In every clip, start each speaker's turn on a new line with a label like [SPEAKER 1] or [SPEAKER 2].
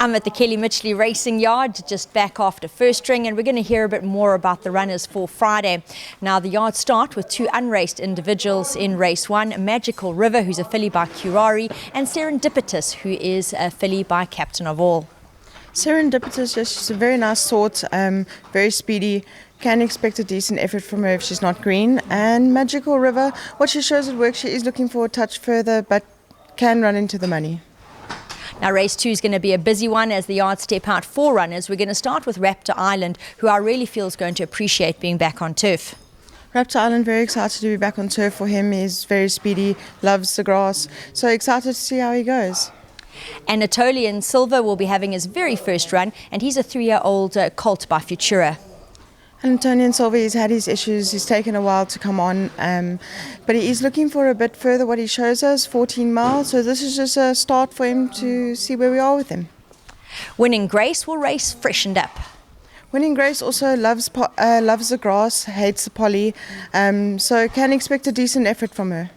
[SPEAKER 1] I'm at the MITCHLEY Racing Yard, just back after first ring, and we're going to hear a bit more about the runners for Friday. Now, the yards start with two unraced individuals in race one, Magical River, who's a filly by Curari, and Serendipitous, who is a filly by Captain of All.
[SPEAKER 2] Serendipitous, yes, she's a very nice sort, very speedy. Can expect a decent effort from her if she's not green. And Magical River, what she shows at work, she is looking for a touch further, but can run into the money.
[SPEAKER 1] Now, race two is going to be a busy one as the yards step out four runners. We're going to start with Raptor Island, who I really feel is going to appreciate being back on turf.
[SPEAKER 2] Raptor Island, very excited to be back on turf for him. He's very speedy, loves the grass, so excited to see how he goes.
[SPEAKER 1] Anatolian Silver will be having his very first run, and he's a 3-year-old colt by Futura.
[SPEAKER 2] Anatolian Silver, he's had his issues, he's taken a while to come on, but he is looking for a bit further. What he shows us, 14 miles, so this is just a start for him to see where we are with him.
[SPEAKER 1] Winning Grace will race freshened up.
[SPEAKER 2] Winning Grace also loves the grass, hates the poly, so can expect a decent effort from her.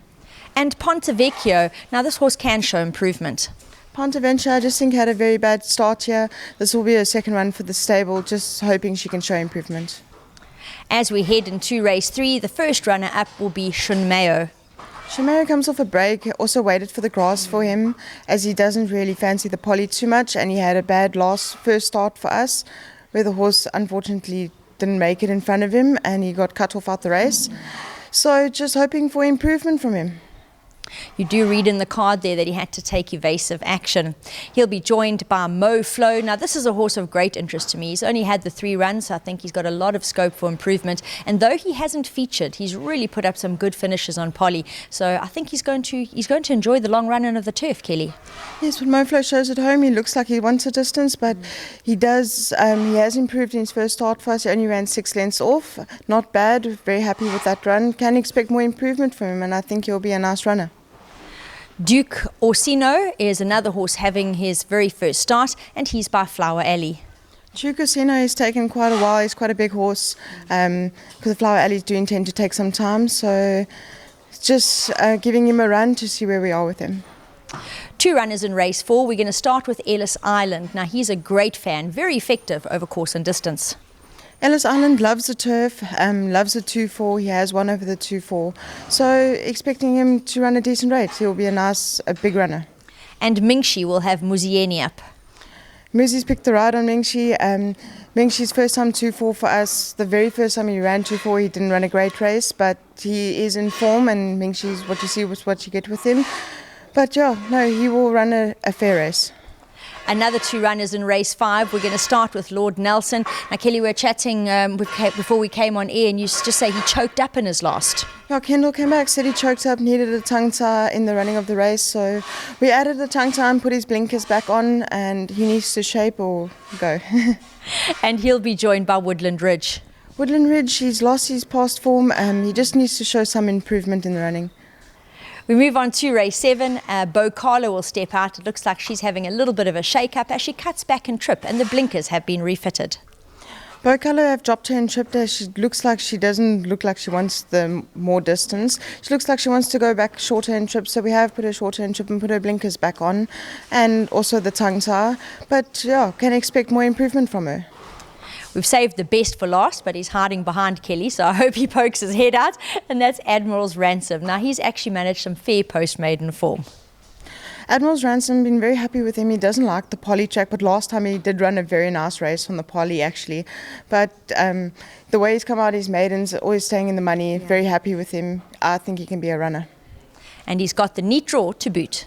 [SPEAKER 1] And Ponte Vecchio, now this horse can show improvement.
[SPEAKER 2] Ponte Vecchio, I just think, had a very bad start here. This will be a second run for the stable, just hoping she can show improvement.
[SPEAKER 1] As we head into race three, the first runner up will be Shunmeo.
[SPEAKER 2] Shunmeo comes off a break, also waited for the grass for him, as he doesn't really fancy the poly too much, and he had a bad first start for us, where the horse unfortunately didn't make it in front of him and he got cut off out the race. So just hoping for improvement from him.
[SPEAKER 1] You do read in the card there that he had to take evasive action. He'll be joined by Mo Flow. Now, this is a horse of great interest to me. He's only had the 3 runs, so I think he's got a lot of scope for improvement. And though he hasn't featured, he's really put up some good finishes on poly. So I think he's going to enjoy the long run of the turf, Kelly.
[SPEAKER 2] Yes, what Mo Flow shows at home, he looks like he wants a distance, but he does. He has improved in his first start for us. He only ran 6 lengths off. Not bad. Very happy with that run. Can expect more improvement from him, and I think he'll be a nice runner.
[SPEAKER 1] Duke Osino is another horse having his very first start, and he's by Flower Alley.
[SPEAKER 2] Duke Osino has taken quite a while. He's quite a big horse, because the Flower Alleys do intend to take some time, so just giving him a run to see where we are with him.
[SPEAKER 1] 2 runners in race 4. We're going to start with Ellis Island. Now, he's a great fan, very effective over course and distance.
[SPEAKER 2] Ellis Island loves the turf, loves the 2-4. He has one over the 2-4. So expecting him to run a decent rate. He'll be a big runner.
[SPEAKER 1] And Mingshi will have Muzieni up.
[SPEAKER 2] Muzi's picked the ride on Mingshi. Mingshi's first time 2-4 for us. The very first time he ran 2-4, he didn't run a great race, but he is in form, and Mingshi's what you see was what you get with him. But yeah, no, he will run a fair race.
[SPEAKER 1] Another 2 runners in race 5. We're going to start with Lord Nelson. Now, Kelly, we were chatting before we came on air, and you just say he choked up in his last.
[SPEAKER 2] Yeah, Kendall came back, said he choked up, needed a tongue tie in the running of the race. So we added the tongue tie and put his blinkers back on, and he needs to shape or go.
[SPEAKER 1] And he'll be joined by Woodland Ridge.
[SPEAKER 2] Woodland Ridge, he's lost his past form. He just needs to show some improvement in the running.
[SPEAKER 1] We move on to race 7. Carlo will step out. It looks like she's having a little bit of a shake-up as she cuts back and trip, and the blinkers have been refitted.
[SPEAKER 2] Carlo have dropped her and tripped her. She looks like she doesn't look like she wants the more distance. She looks like she wants to go back shorter and trip, so we have put her shorter and trip and put her blinkers back on, and also the tongue tie. But yeah, can expect more improvement from her.
[SPEAKER 1] We've saved the best for last, but he's hiding behind Kelly, so I hope he pokes his head out, and that's Admirals Ransom. Now, he's actually managed some fair post-maiden form.
[SPEAKER 2] Admirals Ransom, been very happy with him. He doesn't like the poly track, but last time he did run a very nice race on the poly, actually. But the way he's come out, his maidens, always staying in the money, very happy with him. I think he can be a runner.
[SPEAKER 1] And he's got the neat draw to boot.